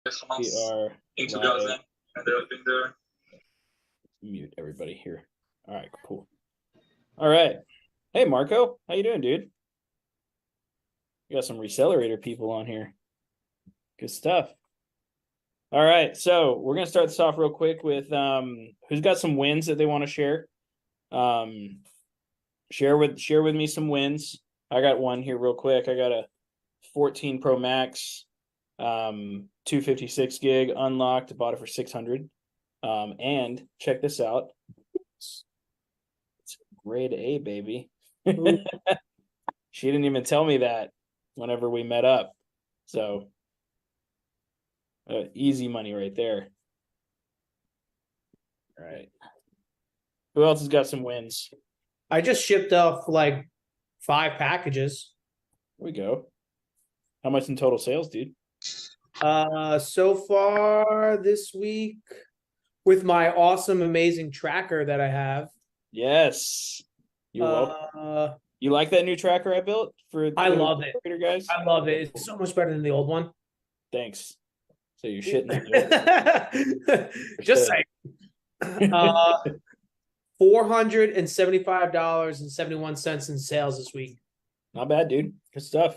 We are live. Mute everybody here. All right, cool. All right. Hey, Marco. How you doing, dude? We got some Recelerator people on here. Good stuff. All right, so we're gonna start this off real quick with who's got some wins that they want to share. Share with me some wins. I got one here real quick. I got a 14 Pro Max, 256 gig unlocked. Bought it for 600. And check this out. It's grade A, baby. She didn't even tell me that whenever we met up. So easy money right there. All right. Who else has got some wins? I just shipped off like 5 packages. Here we go. How much in total sales, dude? So far this week with my awesome, amazing tracker that I have. Yes. You're welcome. You like that new tracker I built for I love it, guys? I love it. It's so much better than the old one. Thanks. So you're shitting. Just saying. $475.71 in sales this week. Not bad, dude. Good stuff.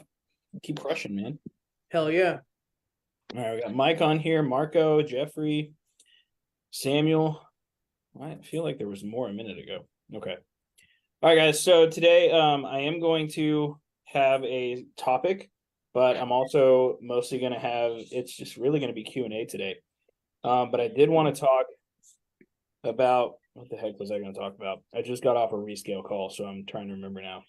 Keep crushing, man. Hell yeah. All right, we got Mike on here, Marco, Jeffrey, Samuel. I feel like there was more a minute ago. Okay. All right, guys. So today I am going to have a topic, but I'm also mostly going to have, it's just really going to be Q&A today. But I did want to talk about, what the heck was I going to talk about? I just got off a Rescale call, so I'm trying to remember now.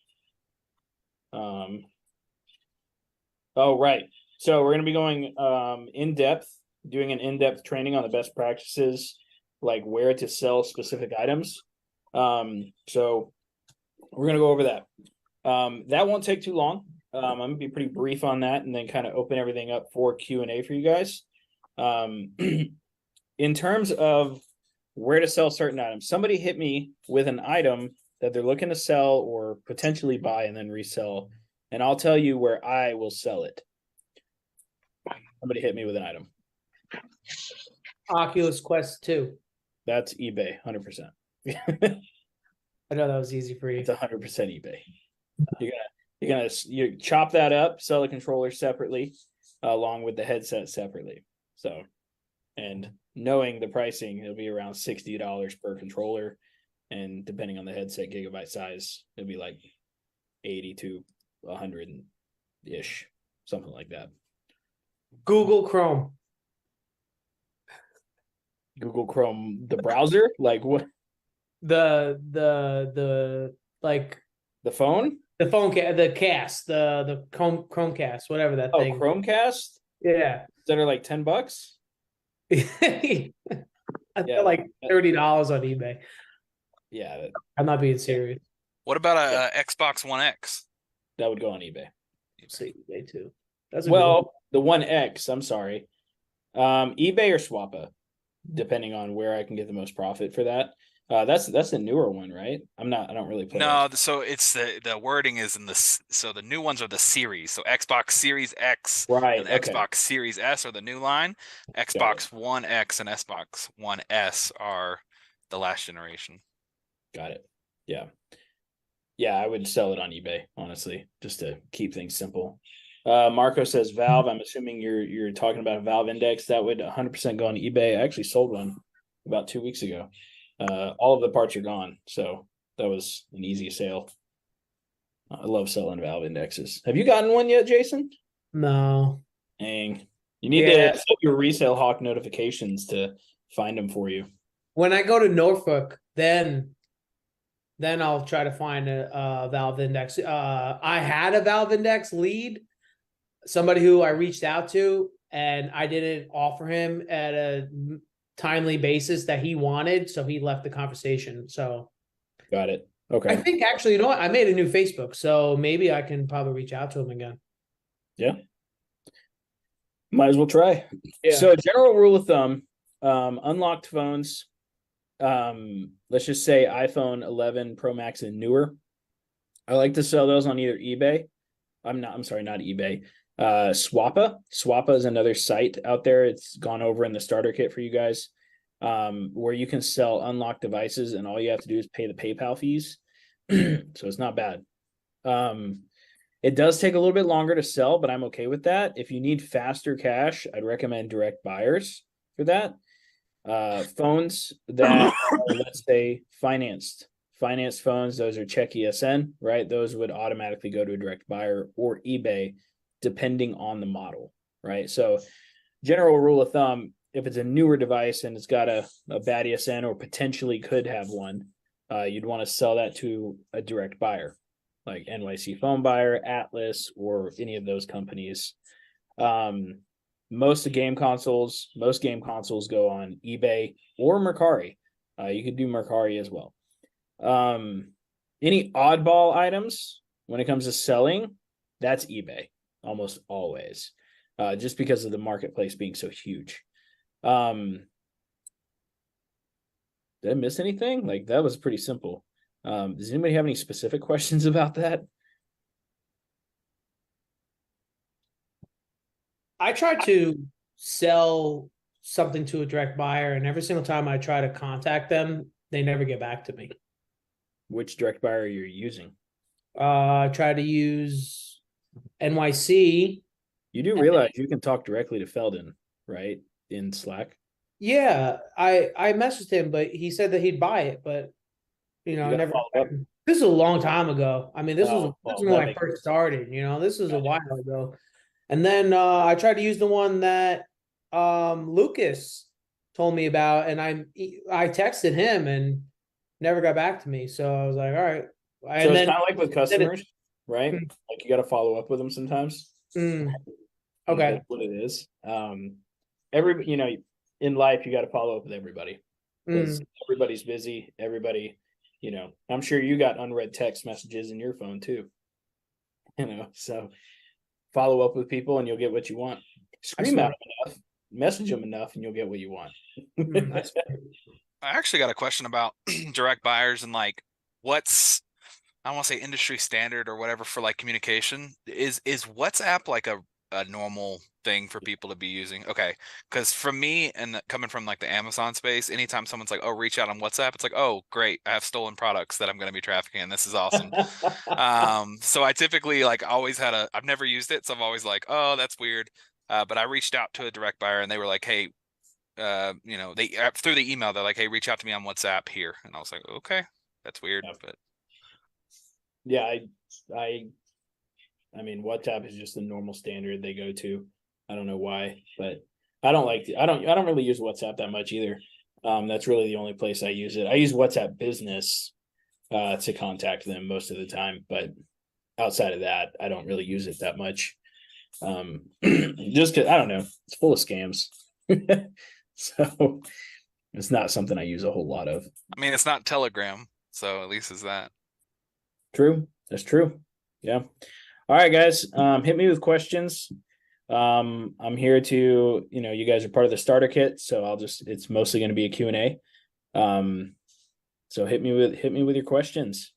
Oh, right. So we're going to be going doing an in-depth training on the best practices, like where to sell specific items. So we're going to go over that. That won't take too long. I'm going to be pretty brief on that and then kind of open everything up for Q&A for you guys. In terms of where to sell certain items, somebody hit me with an item that they're looking to sell or potentially buy and then resell, and I'll tell you where I will sell it. Somebody hit me with an item. Oculus Quest 2. That's eBay, 100%. I know that was easy for you. It's 100% eBay. You chop that up, sell the controller separately, along with the headset separately. So, and knowing the pricing, it'll be around $60 per controller, and depending on the headset gigabyte size, it'll be like 80 to 100 ish, something like that. Google Chrome. Google Chrome, the browser, like what? The like the phone, the cast, the Chromecast, whatever that thing. Chromecast. Yeah, that are like $10. I feel like $30 on eBay. Yeah, I'm not being serious. What about a Xbox One X? That would go on eBay. Say eBay too. The One X. I'm sorry, eBay or Swappa, depending on where I can get the most profit for that. That's the newer one, right? I don't really play. No, so it's the wording is in this. So the new ones are the series. So Xbox Series X, right? And Xbox Series S are the new line. Xbox One X and Xbox One S are the last generation. Got it. Yeah. I would sell it on eBay, honestly, just to keep things simple. Marco says Valve. I'm assuming you're talking about a Valve Index. That would 100% go on eBay. I actually sold one about 2 weeks ago. All of the parts are gone, so that was an easy sale. I love selling Valve Indexes. Have you gotten one yet, Jason? No. Dang. You need to set your Resale Hawk notifications to find them for you. When I go to Norfolk, then I'll try to find a Valve Index. I had a Valve Index lead, somebody who I reached out to, and I didn't offer him at a timely basis that he wanted, so he left the conversation. So got it. Okay. I think actually, you know what? I made a new Facebook, so maybe I can probably reach out to him again. Yeah. Might as well try. Yeah. So general rule of thumb, unlocked phones, let's just say iPhone 11 Pro Max and newer. I like to sell those on either eBay. Not eBay. Swappa is another site out there. It's gone over in the starter kit for you guys, where you can sell unlocked devices, and all you have to do is pay the PayPal fees. So it's not bad. It does take a little bit longer to sell, but I'm okay with that. If you need faster cash, I'd recommend direct buyers for that. Phones that are, let's say, financed phones, those are check ESN, right? Those would automatically go to a direct buyer or eBay, depending on the model, right? So general rule of thumb, if it's a newer device and it's got a bad ESN or potentially could have one, you'd want to sell that to a direct buyer like NYC Phone Buyer, Atlas, or any of those companies. Most game consoles go on eBay or Mercari. You could do Mercari as well. Any oddball items when it comes to selling, that's eBay almost always, just because of the marketplace being so huge. Did I miss anything? Like, that was pretty simple. Does anybody have any specific questions about that? I try to sell something to a direct buyer, and every single time I try to contact them, they never get back to me. Which direct buyer you're using? I try to use NYC. You do realize you can talk directly to Felden, right? In Slack. Yeah, I messaged him, but he said that he'd buy it, but you know, You gotta never. follow up. This is a long time ago. I mean, this was well, when I first started. You know, this is a while ago. And then I tried to use the one that Lucas told me about, and I texted him and never got back to me. So I was like, all right. So And it's kind of like with customers, right? Mm. Like, you got to follow up with them sometimes. Okay. That's what it is. You know, in life, you got to follow up with everybody because everybody's busy. Everybody, you know, I'm sure you got unread text messages in your phone too. You know, so follow up with people and you'll get what you want. Scream at them enough, message them enough, and you'll get what you want. I actually got a question about direct buyers and like what's, I don't want to say industry standard or whatever for like communication. Is WhatsApp like a normal thing for people to be using? Okay, because from me and coming from like the Amazon space, anytime someone's like, oh, reach out on WhatsApp, it's like, oh, great, I have stolen products that I'm going to be trafficking, and this is awesome. So I typically like always I've never used it, so I'm always like, oh, that's weird. But I reached out to a direct buyer and they were like, hey, you know, they through the email, they're like, hey, reach out to me on WhatsApp here. And I was like, okay, that's weird. Yep. But yeah, I mean, WhatsApp is just the normal standard they go to. I don't know why, but I don't really use WhatsApp that much either. That's really the only place I use it. I use WhatsApp Business to contact them most of the time, but outside of that, I don't really use it that much. Just 'cause, I don't know, it's full of scams. So it's not something I use a whole lot of. I mean, it's not Telegram, so at least is that. True. That's true. Yeah. All right, guys. Hit me with questions. I'm here to, you know, you guys are part of the starter kit, so it's mostly going to be a Q&A. So hit me with your questions.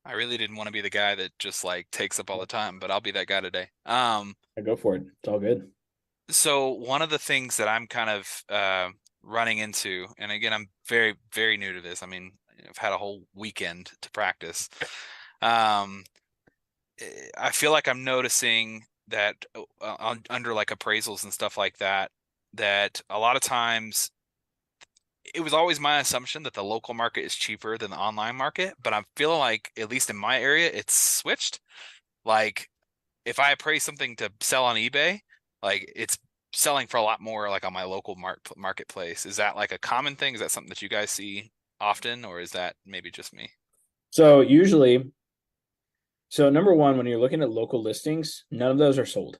I really didn't want to be the guy that just like takes up all the time, but I'll be that guy today. I go for it. It's all good. So one of the things that I'm kind of running into, and again, I'm very, very new to this. I mean, I've had a whole weekend to practice. I feel like I'm noticing that under like appraisals and stuff like that, that a lot of times it was always my assumption that the local market is cheaper than the online market, but I'm feeling like, at least in my area, it's switched. Like if I appraise something to sell on eBay, like it's selling for a lot more like on my local marketplace. Is that like a common thing? Is that something that you guys see often, or is that maybe just me? So number one, when you're looking at local listings, none of those are sold.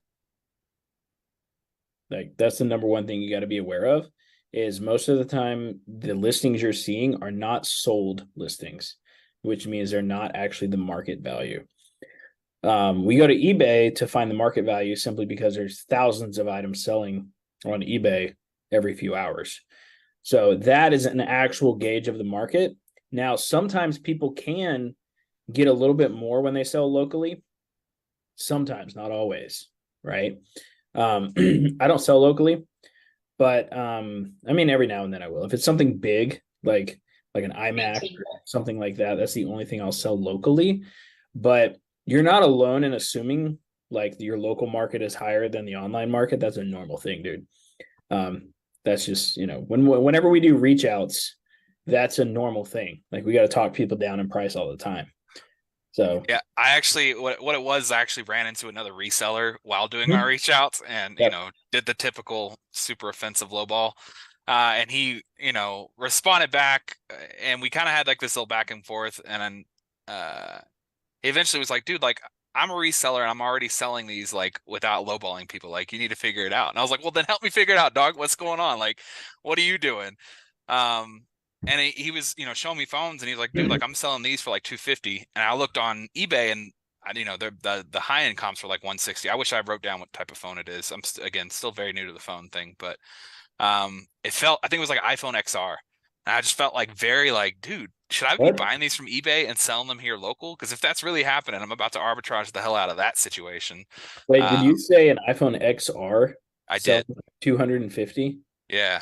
Like, that's the number one thing you got to be aware of, is most of the time the listings you're seeing are not sold listings, which means they're not actually the market value. We go to eBay to find the market value simply because there's thousands of items selling on eBay every few hours. So that is an actual gauge of the market. Now, sometimes people can get a little bit more when they sell locally. Sometimes, not always, right? I don't sell locally, but I mean, every now and then I will. If it's something big, like an iMac or something like that, that's the only thing I'll sell locally. But you're not alone in assuming like your local market is higher than the online market. That's a normal thing, dude. That's just, whenever we do reach outs, that's a normal thing. Like we got to talk people down in price all the time. So yeah, I actually what it was, I actually ran into another reseller while doing Mhm. my reach outs and Yep. did the typical super offensive lowball. And he, responded back, and we kind of had like this little back and forth, and then he eventually was like, dude, like I'm a reseller and I'm already selling these like without lowballing people. Like you need to figure it out. And I was like, well, then help me figure it out, dog. What's going on? Like, what are you doing? And he was, showing me phones, and he was like, dude, like I'm selling these for like 250. And I looked on eBay, and the high end comps were like 160. I wish I wrote down what type of phone it is. I'm again still very new to the phone thing, but I think it was like iPhone XR. And I just felt like very like, dude, should I be What? buying these from eBay and selling them here local? Because if that's really happening, I'm about to arbitrage the hell out of that situation. Wait, did you say an iPhone XR I selling did. 250? Yeah.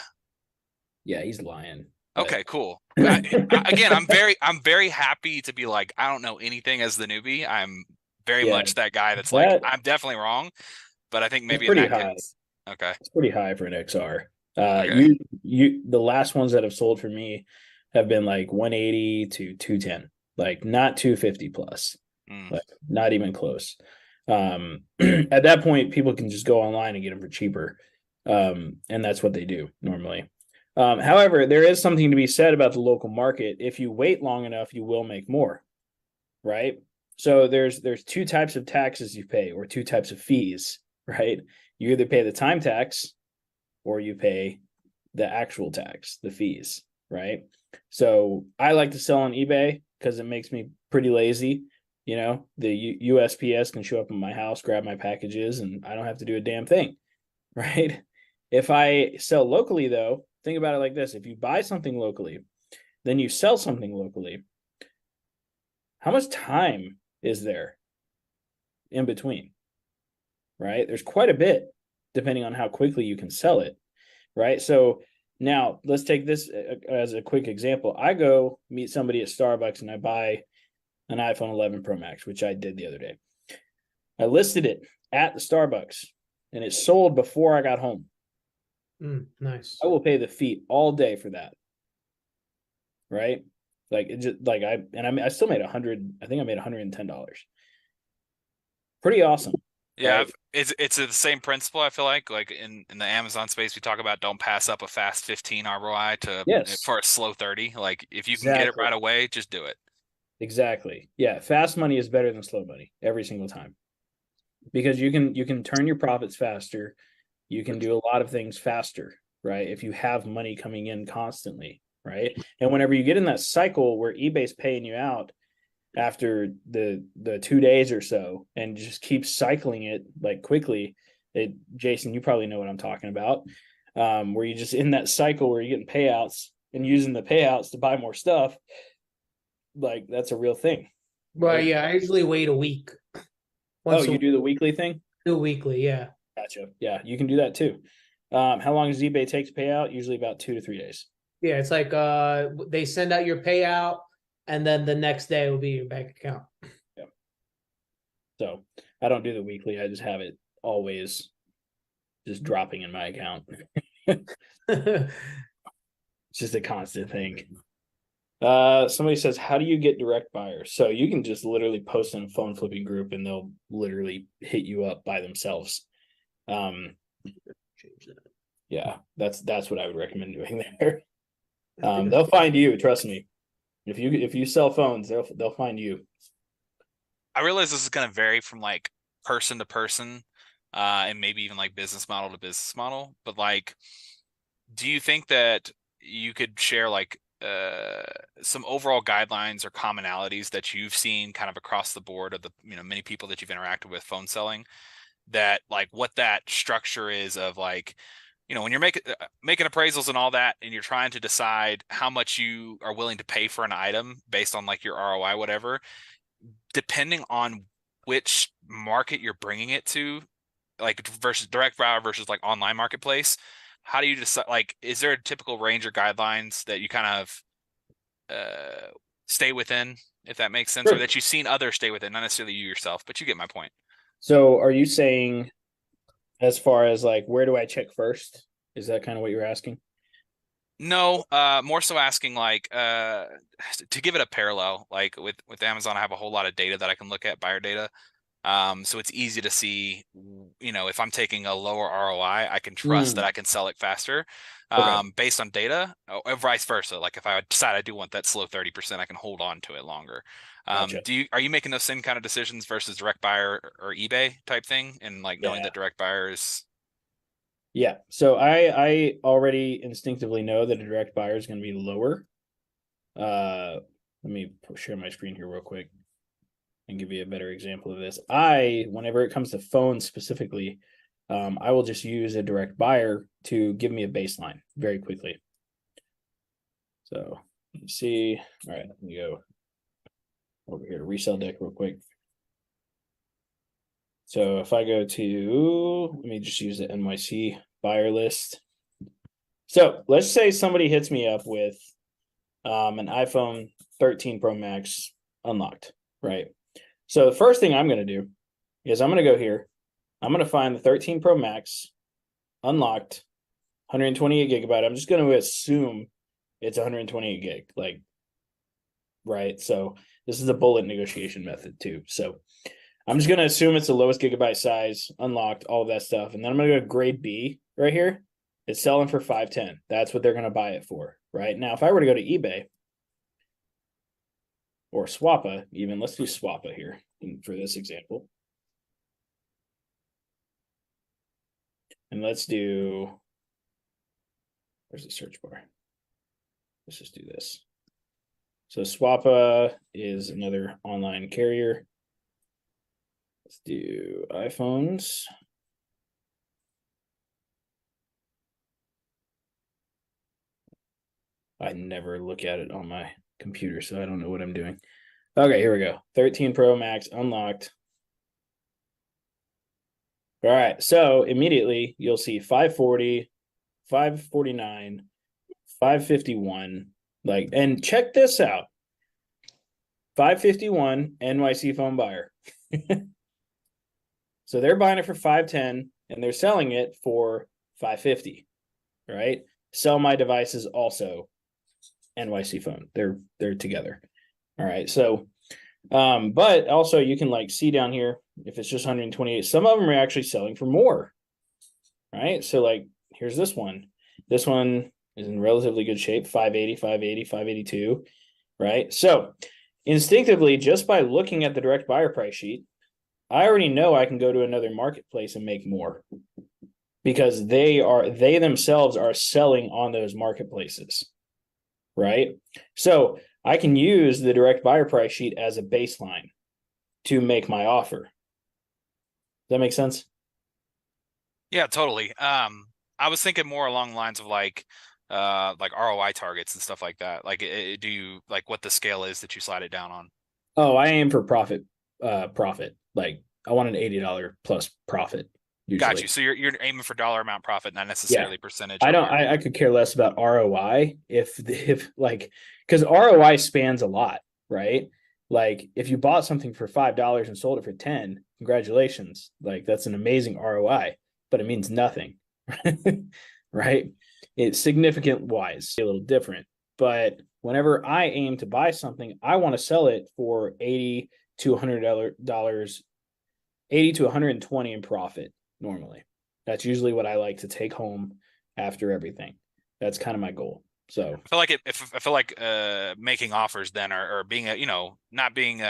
Yeah, he's lying. Okay, cool. Again, I'm very happy to be like, I don't know anything as the newbie. I'm very Yeah, much that guy that's like, that I'm definitely wrong, but I think that's maybe in pretty that high. case, okay, It's pretty high for an XR. okay, The last ones that have sold for me have been like 180 to 210, like not 250 plus, mm, like not even close. At that point, people can just go online and get them for cheaper. And that's what they do normally. However, there is something to be said about the local market. If you wait long enough, you will make more, right? So there's two types of taxes you pay, or two types of fees, right? You either pay the time tax or you pay the actual tax, the fees, right? So I like to sell on eBay because it makes me pretty lazy. The USPS can show up in my house, grab my packages, and I don't have to do a damn thing, right? If I sell locally, though, think about it like this: if you buy something locally, then you sell something locally, how much time is there in between, right? There's quite a bit, depending on how quickly you can sell it, right? So now let's take this as a quick example. I go meet somebody at Starbucks and I buy an iPhone 11 Pro Max, which I did the other day. I listed it at the Starbucks and it sold before I got home. Nice. I will pay the fee all day for that, right? Like it just like I still made 100. I think I made $110. Pretty awesome. yeah. Right? It's the same principle. I feel like in the Amazon space, we talk about don't pass up a fast 15 ROI Yes, for a slow 30. Like if you can get it exactly. right away, just do it. Exactly. Yeah, fast money is better than slow money every single time because you can turn your profits faster. You can do a lot of things faster, right? If you have money coming in constantly, right? And whenever you get in that cycle where eBay's paying you out after the 2 days or so and just keep cycling it like quickly, Jason, you probably know what I'm talking about. Where you just in that cycle where you're getting payouts and using the payouts to buy more stuff, like that's a real thing. Right. Yeah. I usually wait a week. Oh, Once a you do the weekly thing? do weekly. Yeah. Gotcha. Yeah, you can do that too. How long does eBay take to pay out? Usually about 2 to 3 days. Yeah. It's like they send out your payout, and then the next day will be your bank account. Yeah. So I don't do the weekly. I just have it always just dropping in my account. It's just a constant thing. Somebody says, how do you get direct buyers? So you can just literally post in a phone flipping group and they'll literally hit you up by themselves. Yeah, that's what I would recommend doing there. They'll find you, trust me. If you sell phones, they'll find you. I realize this is going to vary from like person to person, and maybe even like business model to business model. But like, do you think that you could share like some overall guidelines or commonalities that you've seen kind of across the board of the many people that you've interacted with phone selling, that like what that structure is of like when you're making appraisals and all that, and you're trying to decide how much you are willing to pay for an item based on like your ROI, whatever, depending on which market you're bringing it to, like versus direct buyer versus like online marketplace, how do you decide? Like, is there a typical range or guidelines that you kind of stay within, if that makes sense, or Sure. that you've seen others stay within, not necessarily you yourself, but you get my point. So are you saying as far as like where do I check first? Is that kind of what you're asking? No, more so asking like to give it a parallel. Like with Amazon, I have a whole lot of data that I can look at, buyer data. So it's easy to see, if I'm taking a lower ROI, I can trust that I can sell it faster, Okay. based on data, or vice versa. Like if I decide I do want that slow 30%, I can hold on to it longer. Gotcha. Are you making those same kind of decisions versus direct buyer or eBay type thing, and like knowing Yeah. that direct buyer is? Yeah. So I already instinctively know that a direct buyer is going to be lower. Let me share my screen here real quick and give you a better example of this. Whenever it comes to phones specifically, I will just use a direct buyer to give me a baseline very quickly. So you see, all right, let me go over here to resell deck real quick. So if I go to, let me just use the NYC buyer list. So let's say somebody hits me up with an iPhone 13 Pro Max unlocked, right? So the first thing I'm going to do is I'm going to go here. I'm going to find the 13 Pro Max unlocked, 128 gigabyte. I'm just going to assume it's 128 gig, like, right? So this is a bullet negotiation method too. So I'm just going to assume it's the lowest gigabyte size, unlocked, all of that stuff. And then I'm going to go grade B right here. It's selling for 510. That's what they're going to buy it for, right? Now, if I were to go to eBay or Swappa, even, let's do Swappa here for this example. And let's do, where's the search bar? Let's just do this. So Swappa is another online carrier. Let's do iPhones. I never look at it on my computer, so I don't know what I'm doing. Okay, here we go. 13 Pro Max unlocked. All right, so immediately you'll see 540, 549, 551. Like, and check this out. 551 NYC phone buyer. So they're buying it for 510 and they're selling it for 550, right? Sell My Devices also NYC phone. They're together. All right. So but also you can like see down here if it's just 128, some of them are actually selling for more. Right? So like here's this one. This one is in relatively good shape, 580, 580, 582, right? So instinctively, just by looking at the direct buyer price sheet, I already know I can go to another marketplace and make more because they themselves are selling on those marketplaces, right? So I can use the direct buyer price sheet as a baseline to make my offer. Does that make sense? Yeah, totally. I was thinking more along the lines of like ROI targets and stuff like that. Like, do you like what the scale is that you slide it down on? Oh, I aim for profit. Like I want an $80 plus profit usually. Got you. So you're aiming for dollar amount profit, not Yeah. necessarily percentage. I don't. I could care less about ROI if like because ROI spans a lot, right? Like if you bought something for $5 and sold it for 10, congratulations. Like that's an amazing ROI, but it means nothing, right? It's significant wise, a little different. But whenever I aim to buy something, I want to sell it for $80 to $100, 80 to 120 in profit normally. That's usually what I like to take home after everything. That's kind of my goal. So I feel like I feel like making offers then or being not being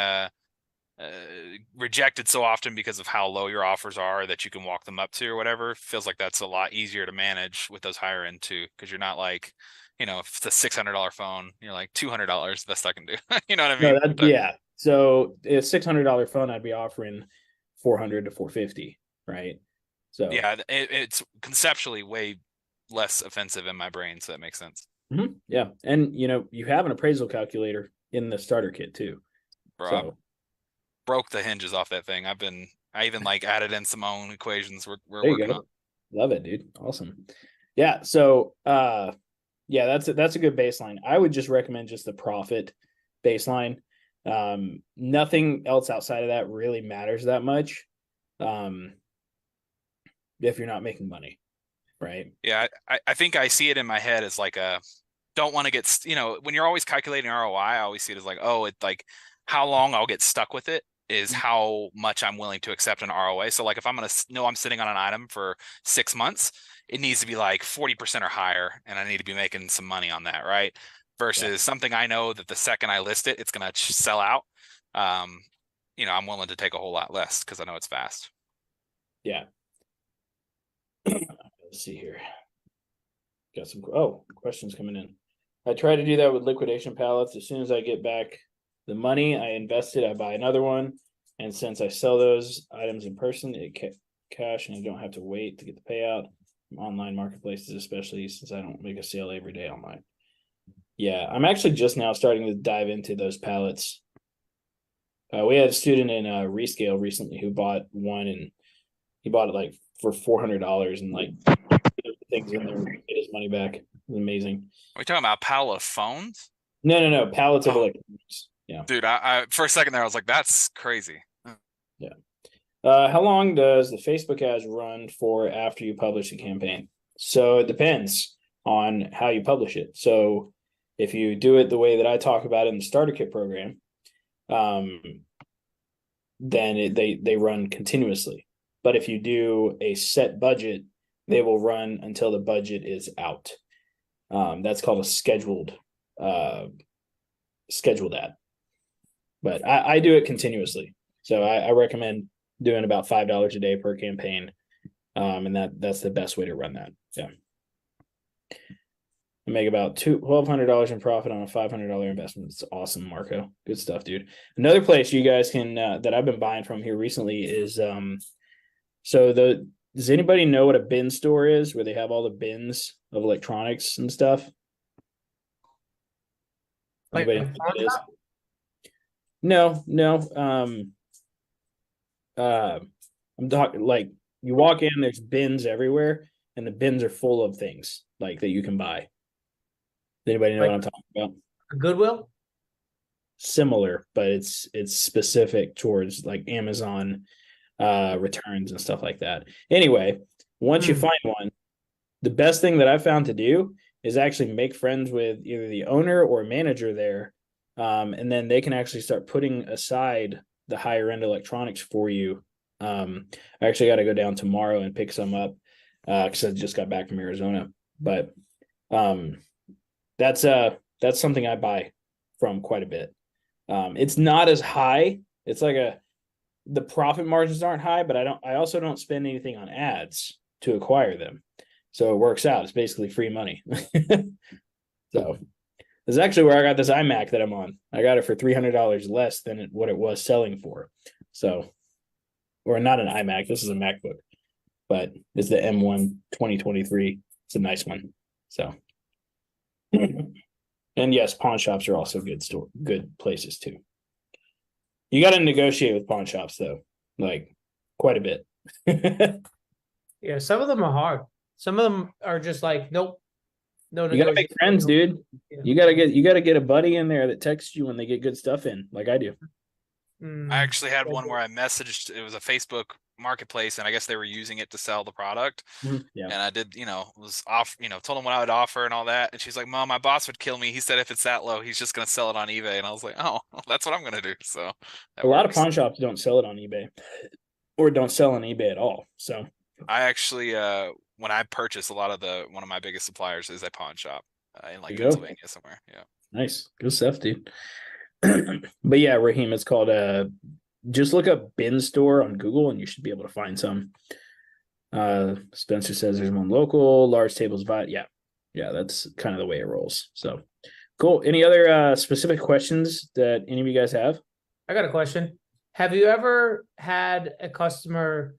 rejected so often because of how low your offers are that you can walk them up to or whatever, feels like that's a lot easier to manage with those higher end too, because you're not like, if it's a $600 phone, you're like $200 best I can do. You know what I mean? no, yeah. So a $600 phone, I'd be offering 400 to 450, right? So yeah, it's conceptually way less offensive in my brain. So that makes sense. Yeah. And you have an appraisal calculator in the starter kit too. Bro, I So broke the hinges off that thing. I even like added in some own equations we're there you working go. on. Love it, dude. Awesome. Yeah. So yeah, that's a good baseline. I would just recommend just the profit baseline. Nothing else outside of that really matters that much. If you're not making money, right? Yeah, I think I see it in my head as like don't want to get, when you're always calculating ROI, I always see it as like, oh, it's like how long I'll get stuck with it is how much I'm willing to accept an ROA. So like if I'm going to know I'm sitting on an item for 6 months, it needs to be like 40% or higher, and I need to be making some money on that, right? Versus something I know that the second I list it, it's going to sell out. I'm willing to take a whole lot less because I know it's fast. Yeah. Let's see here. Got some questions coming in. I try to do that with liquidation pallets. As soon as I get back the money I invested, I buy another one. And since I sell those items in person, it cash and I don't have to wait to get the payout from online marketplaces, especially since I don't make a sale every day online. Yeah, I'm actually just now starting to dive into those pallets. We had a student in Rescale recently who bought one, and he bought it like for $400 and like things in there and get his money back. It was amazing. Are we talking about pallet of phones? No, pallets of electronics. Yeah. Dude, I for a second there, I was like, that's crazy. Yeah. How long does the Facebook ads run for after you publish a campaign? So it depends on how you publish it. So if you do it the way that I talk about in the starter kit program, then they run continuously. But if you do a set budget, they will run until the budget is out. That's called a scheduled ad. But I do it continuously. So I recommend doing about $5 a day per campaign. And that's the best way to run that. Yeah. I make about $1,200 in profit on a $500 investment. It's awesome, Marco. Good stuff, dude. Another place you guys can that I've been buying from here recently is does anybody know what a bin store is, where they have all the bins of electronics and stuff? Like Anybody know what that is? No. I'm talking like you walk in, there's bins everywhere, and the bins are full of things like that you can buy. Does anybody know what I'm talking about? Goodwill? Similar, but it's specific towards like Amazon returns and stuff like that. Anyway, once you find one, the best thing that I've found to do is actually make friends with either the owner or manager there. And then they can actually start putting aside the higher end electronics for you. I actually got to go down tomorrow and pick some up because I just got back from Arizona. But that's something I buy from quite a bit. It's not as high. It's like the profit margins aren't high, but I also don't spend anything on ads to acquire them. So it works out. It's basically free money. So this is actually where I got this iMac that I'm on. I got it for $300 less than what it was selling for. So, or not an iMac. This is a MacBook, but it's the M1 2023. It's a nice one. So, and yes, pawn shops are also good places too. You got to negotiate with pawn shops though, like quite a bit. Yeah, some of them are hard. Some of them are just like, nope. No, you gotta make friends, dude. Yeah. You gotta get a buddy in there that texts you when they get good stuff in, like I do. I actually had one where I messaged, it was a Facebook marketplace, and I guess they were using it to sell the product. Yeah. And I did, was off, told them what I would offer and all that. And she's like, Mom, my boss would kill me. He said if it's that low, he's just gonna sell it on eBay. And I was like, oh, that's what I'm gonna do. So a lot of pawn shops don't sell it on eBay or don't sell on eBay at all. So I actually when I purchase a lot of one of my biggest suppliers is a pawn shop in like Pennsylvania somewhere. Yeah. Nice. Good stuff, dude. But yeah, Raheem, it's called just look up bin store on Google and you should be able to find some. Spencer says there's one local, large tables yeah, that's kind of the way it rolls. So cool. Any other specific questions that any of you guys have? I got a question. Have you ever had a customer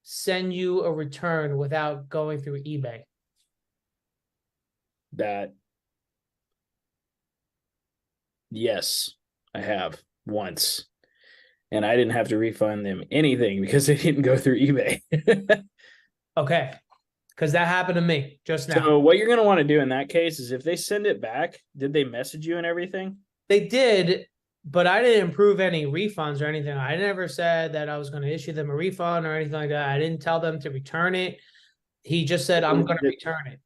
send you a return without going through eBay? that yes, I have once. And I didn't have to refund them anything because they didn't go through eBay. Okay. Because that happened to me just now. So what you're going to want to do in that case is if they send it back, did they message you and everything? They did, but I didn't approve any refunds or anything. I never said that I was going to issue them a refund or anything like that. I didn't tell them to return it. He just said, I'm going to return it.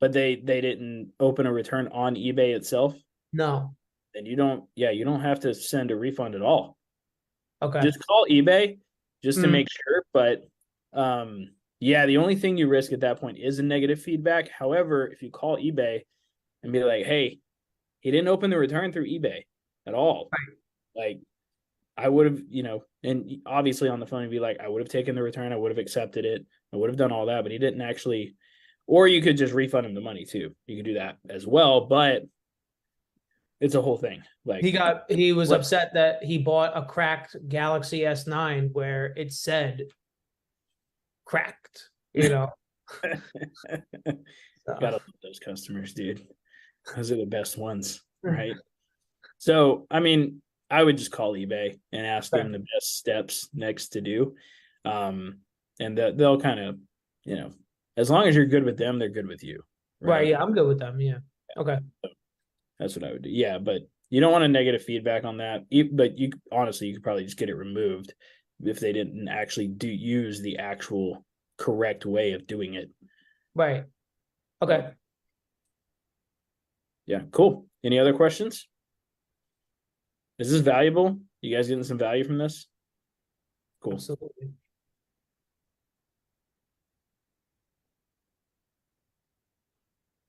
But they didn't open a return on eBay itself? No. Then you don't have to send a refund at all. Okay. Just call eBay just to make sure. But yeah, the only thing you risk at that point is a negative feedback. However, if you call eBay and be like, hey, he didn't open the return through eBay at all. Right. Like I would have, and obviously on the phone, you'd be like, I would have taken the return. I would have accepted it. I would have done all that, but he didn't actually, or you could just refund him the money too. You could do that as well, but it's a whole thing. Like he was upset that he bought a cracked Galaxy S9 where it said cracked, Gotta love those customers, dude. Those are the best ones, right? So, I mean, I would just call eBay and ask them the best steps next to do. And they'll kind of, as long as you're good with them, they're good with you. Right. Yeah, I'm good with them. Yeah. Okay. That's what I would do. Yeah, but you don't want a negative feedback on that. But you honestly, you could probably just get it removed if they didn't actually use the actual correct way of doing it. Right. Okay. Yeah, cool. Any other questions? Is this valuable? You guys getting some value from this? Cool. Absolutely.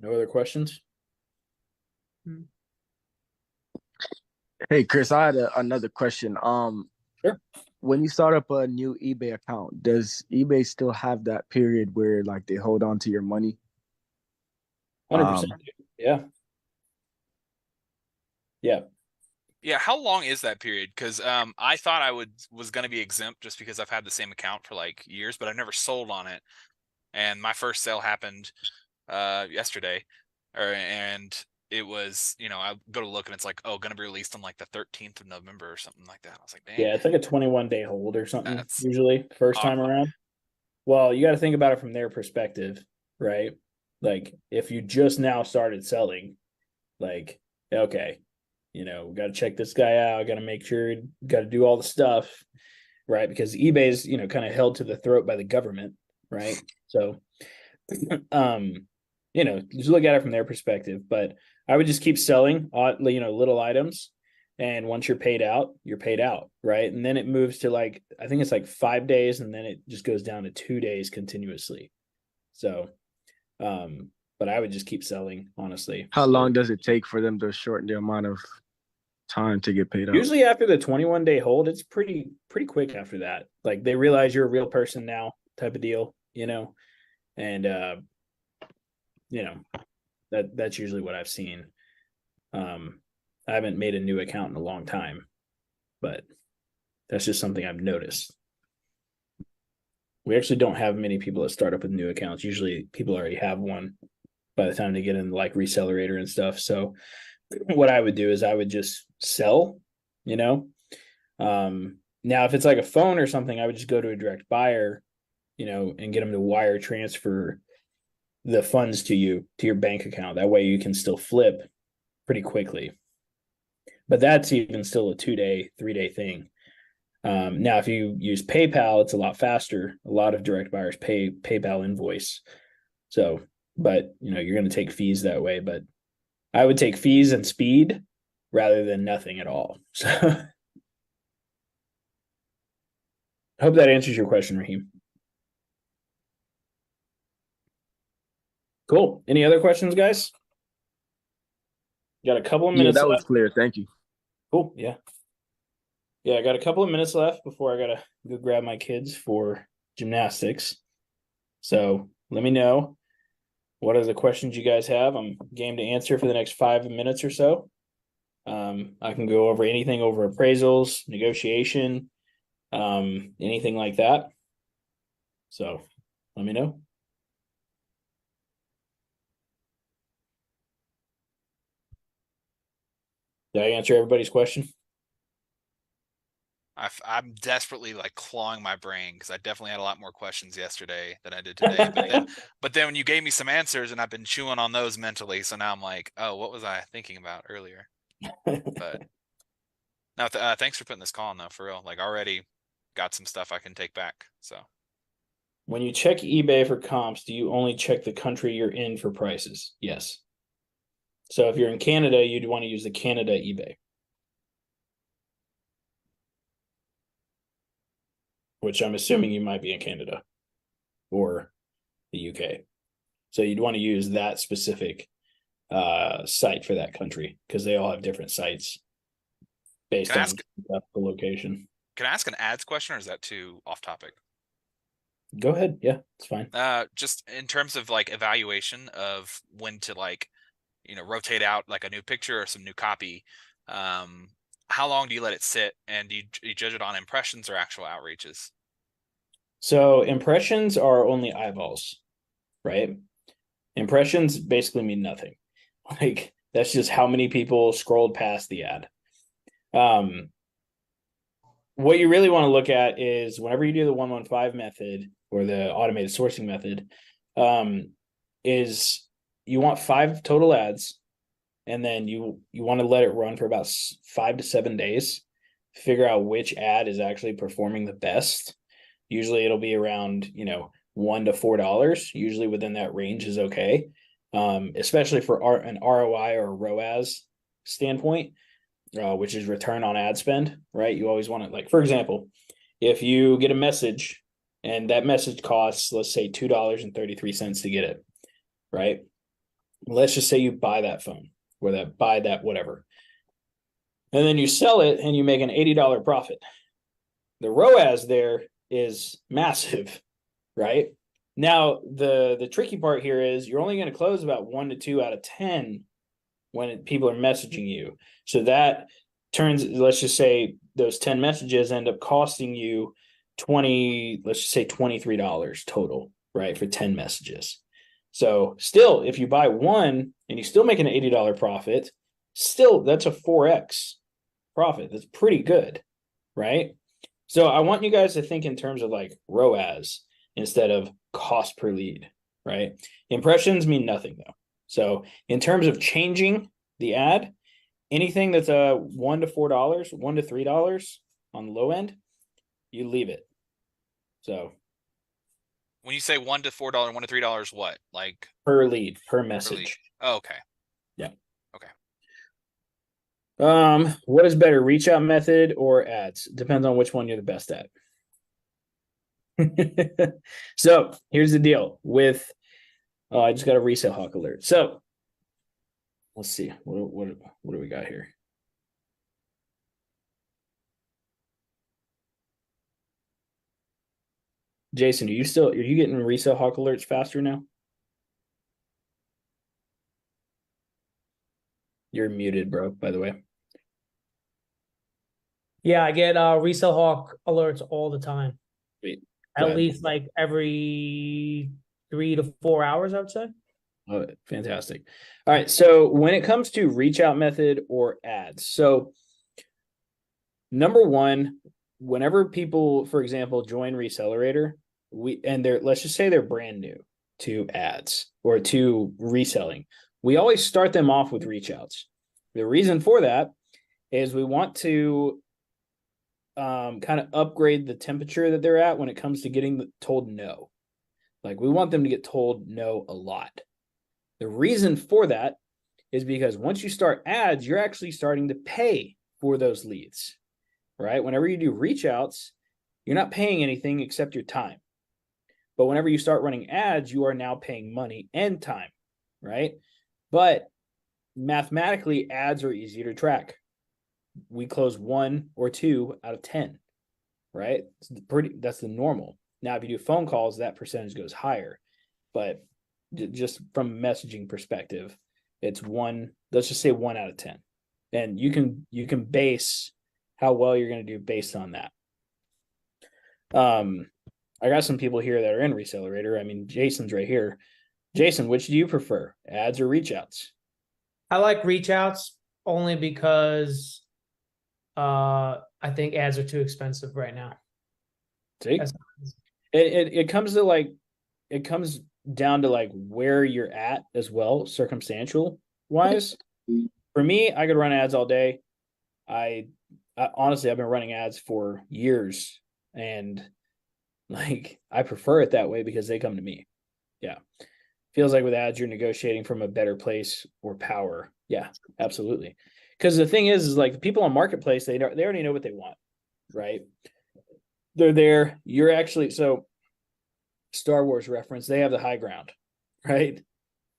No other questions? Hey, Chris, I had another question. Sure. When you start up a new eBay account, does eBay still have that period where like they hold on to your money? 100%. Yeah. Yeah. Yeah, how long is that period? Because I thought I was going to be exempt just because I've had the same account for like years, but I've never sold on it. And my first sale happened yesterday, and it was, I go to look and it's like, oh, going to be released on like the 13th of November or something like that. I was like, dang. Yeah, it's like a 21-day hold or something. That's usually first time around. Well, you got to think about it from their perspective, right? Like if you just now started selling, like, okay, we got to check this guy out. Got to make sure, got to do all the stuff, right? Because eBay's, kind of held to the throat by the government, right? So, just look at it from their perspective. But I would just keep selling, little items. And once you're paid out, right? And then it moves to I think it's like 5 days, and then it just goes down to 2 days continuously. So, but I would just keep selling, honestly. How long does it take for them to shorten the amount of time to get paid out? Usually after the 21-day hold, it's pretty quick after that. Like they realize you're a real person now, type of deal, and that's usually what I've seen. I haven't made a new account in a long time, but that's just something I've noticed. We actually don't have many people that start up with new accounts. Usually people already have one by the time they get in like Recelerator and stuff. So what I would do is I would just sell, now if it's like a phone or something, I would just go to a direct buyer, and get them to wire transfer the funds to your bank account. That way you can still flip pretty quickly. But that's even still a 2-day, 3-day thing. Now, if you use PayPal, it's a lot faster. A lot of direct buyers pay PayPal invoice. So, but you're going to take fees that way. But I would take fees and speed rather than nothing at all. So, I hope that answers your question, Raheem. Cool. Any other questions, guys? Got a couple of minutes. Yeah, that was clear. Thank you. Cool. Yeah. Yeah, I got a couple of minutes left before I gotta go grab my kids for gymnastics. So let me know what are the questions you guys have. I'm game to answer for the next 5 minutes or so. I can go over anything over appraisals, negotiation, anything like that. So let me know. Did I answer everybody's question? I'm desperately like clawing my brain because I definitely had a lot more questions yesterday than I did today. But then when you gave me some answers and I've been chewing on those mentally, so now I'm like, oh, what was I thinking about earlier? But no, thanks for putting this call on though, for real. Like already got some stuff I can take back. So When you check eBay for comps, do you only check the country you're in for prices? Yes. So if you're in Canada, you'd want to use the Canada eBay, which I'm assuming you might be in Canada or the UK. So you'd want to use that specific site for that country because they all have different sites based on the location. Can I ask an ads question, or is that too off topic? Go ahead. Yeah, it's fine. Just in terms of like evaluation of when to like, rotate out like a new picture or some new copy. How long do you let it sit, and do you judge it on impressions or actual outreaches? So impressions are only eyeballs, right? Impressions basically mean nothing. Like that's just how many people scrolled past the ad. What you really want to look at is whenever you do the 115 method or the automated sourcing method, is you want 5 total ads, and then you want to let it run for about 5 to 7 days, figure out which ad is actually performing the best. Usually it'll be around, $1 to $4. Usually within that range is okay. Especially for an ROI or ROAS standpoint, which is return on ad spend, right? You always want to, like, for example, if you get a message and that message costs, let's say $2.33 to get it, right? Let's just say you buy that phone or buy that whatever. And then you sell it and you make an $80 profit. The ROAS there is massive, right? Now, the tricky part here is you're only going to close about 1 to 2 out of 10 when people are messaging you. So that turns, let's just say those 10 messages end up costing you let's just say $23 total, right? For 10 messages. So still, if you buy one and you still make an $80 profit, still that's a 4x profit. That's pretty good, right? So I want you guys to think in terms of like ROAS instead of cost per lead, right? Impressions mean nothing though. So in terms of changing the ad, anything that's $1 to $4, $1 to $3 on the low end, you leave it. So when you say $1 to $4, $1 to $3, what? Like per lead, per message. Oh, okay. Yeah. Okay. What is better, reach out method or ads? Depends on which one you're the best at. So here's the deal with I just got a resale hawk alert. So let's see what do we got here. Jason, are you getting resale hawk alerts faster now? You're muted, bro, by the way. Yeah, I get resale hawk alerts all the time. Sweet. At least like every 3 to 4 hours, I would say. Oh, fantastic. All right. So when it comes to reach out method or ads, so number one, whenever people, for example, join Recelerator, let's just say they're brand new to ads or to reselling, we always start them off with reach outs. The reason for that is we want to kind of upgrade the temperature that they're at when it comes to getting told no. Like we want them to get told no a lot. The reason for that is because once you start ads, you're actually starting to pay for those leads, right? Whenever you do reach outs, you're not paying anything except your time. But whenever you start running ads, you are now paying money and time, right? But mathematically, ads are easier to track. We close 1 or 2 out of 10, right? That's the normal. Now, if you do phone calls, that percentage goes higher. But just from a messaging perspective, it's let's just say 1 out of 10. And you can base how well you're going to do based on that. I got some people here that are in Recelerator. I mean, Jason's right here. Jason, which do you prefer, ads or reach outs? I like reach outs only because I think ads are too expensive right now. See, That's- it comes to like, it comes down to like where you're at as well, circumstantial wise. For me, I could run ads all day. I honestly, I've been running ads for years, and like I prefer it that way because they come to me. Yeah, feels like with ads you're negotiating from a better place or power. Yeah, absolutely. Because the thing is like the people on marketplace, they already know what they want, right? They're there. You're actually, so Star Wars reference, they have the high ground, right?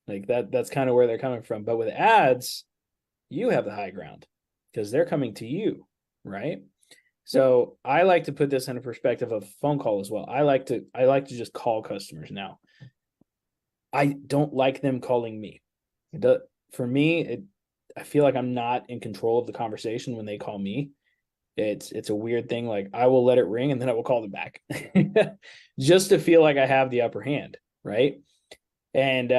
Like that's kind of where they're coming from. But with ads, you have the high ground because they're coming to you, right? So I like to put this in a perspective of phone call as well. I like to just call customers now. I don't like them calling me. For me, I feel like I'm not in control of the conversation when they call me. It's a weird thing. Like I will let it ring and then I will call them back just to feel like I have the upper hand, right? And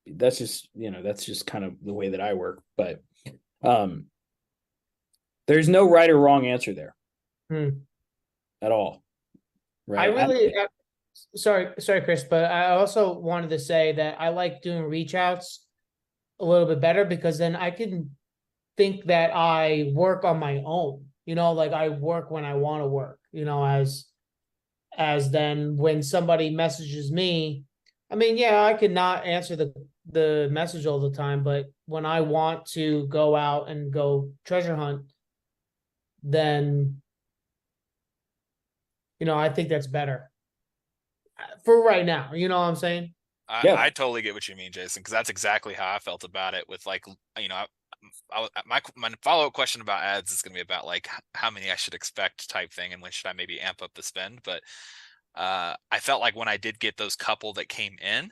that's just, that's just kind of the way that I work. But there's no right or wrong answer there at all. Right. Sorry, Chris, but I also wanted to say that I like doing reach outs a little bit better because then I can think that I work on my own, like I work when I want to work, as then when somebody messages me, I mean, yeah, I could not answer the message all the time, but when I want to go out and go treasure hunt, then I think that's better for right now. You know what I'm saying? I totally get what you mean, Jason, because that's exactly how I felt about it. With like, my follow-up question about ads is going to be about like how many I should expect type thing, and when should I maybe amp up the spend. But I felt like when I did get those couple that came in,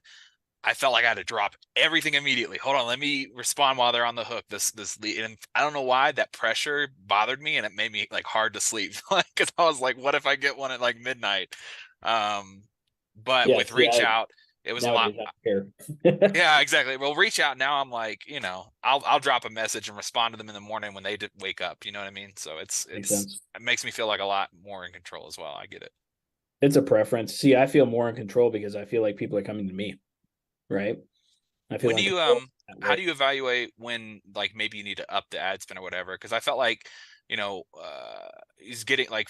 I felt like I had to drop everything immediately. Hold on, let me respond while they're on the hook. This lead, and I don't know why that pressure bothered me, and it made me like hard to sleep. Like, because I was like, what if I get one at like midnight? But Yes, with reach out, it was a lot. Yeah, exactly. Well, reach out now. I'm like, I'll drop a message and respond to them in the morning when they wake up. You know what I mean? So it makes me feel like a lot more in control as well. I get it. It's a preference. See, I feel more in control because I feel like people are coming to me. Right. I feel when do you how do you evaluate when like maybe you need to up the ad spend or whatever? Because I felt like he's getting like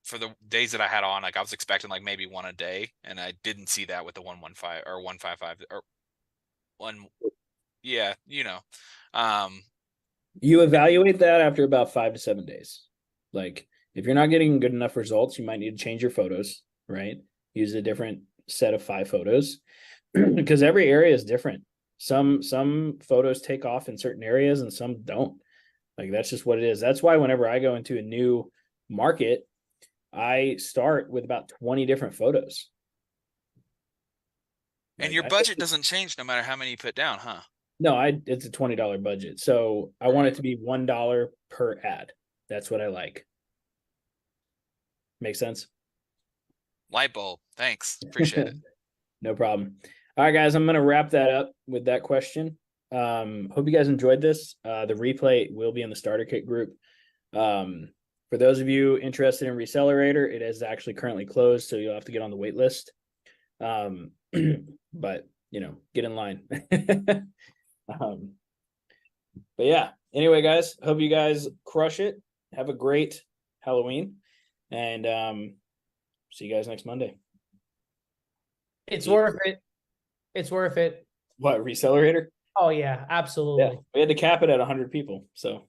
for the days that I had on, like I was expecting like maybe one a day, and I didn't see that with the 115 or 155 or one. Yeah, you evaluate that after about 5 to 7 days. Like if you're not getting good enough results, you might need to change your photos, right? Use a different set of 5 photos. Because every area is different. Some photos take off in certain areas and some don't. Like that's just what it is. That's why whenever I go into a new market, I start with about 20 different photos. And your budget doesn't change no matter how many you put down, huh? No, it's a $20 budget. So I want it to be $1 per ad. That's what I like. Make sense? Light bulb. Thanks. Appreciate it. No problem. All right, guys, I'm going to wrap that up with that question. Hope you guys enjoyed this. The replay will be in the starter kit group. For those of you interested in Recelerator, it is actually currently closed, so you'll have to get on the wait list. But get in line. But yeah, anyway, guys, hope you guys crush it. Have a great Halloween, and see you guys next Monday. It's worth it. It's worth it. What, Recelerator? Oh yeah, absolutely. Yeah, we had to cap it at 100 people. So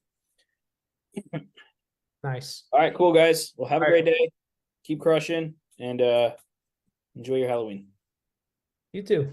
nice. All right, cool guys. Well, have a great day. Keep crushing and enjoy your Halloween. You too.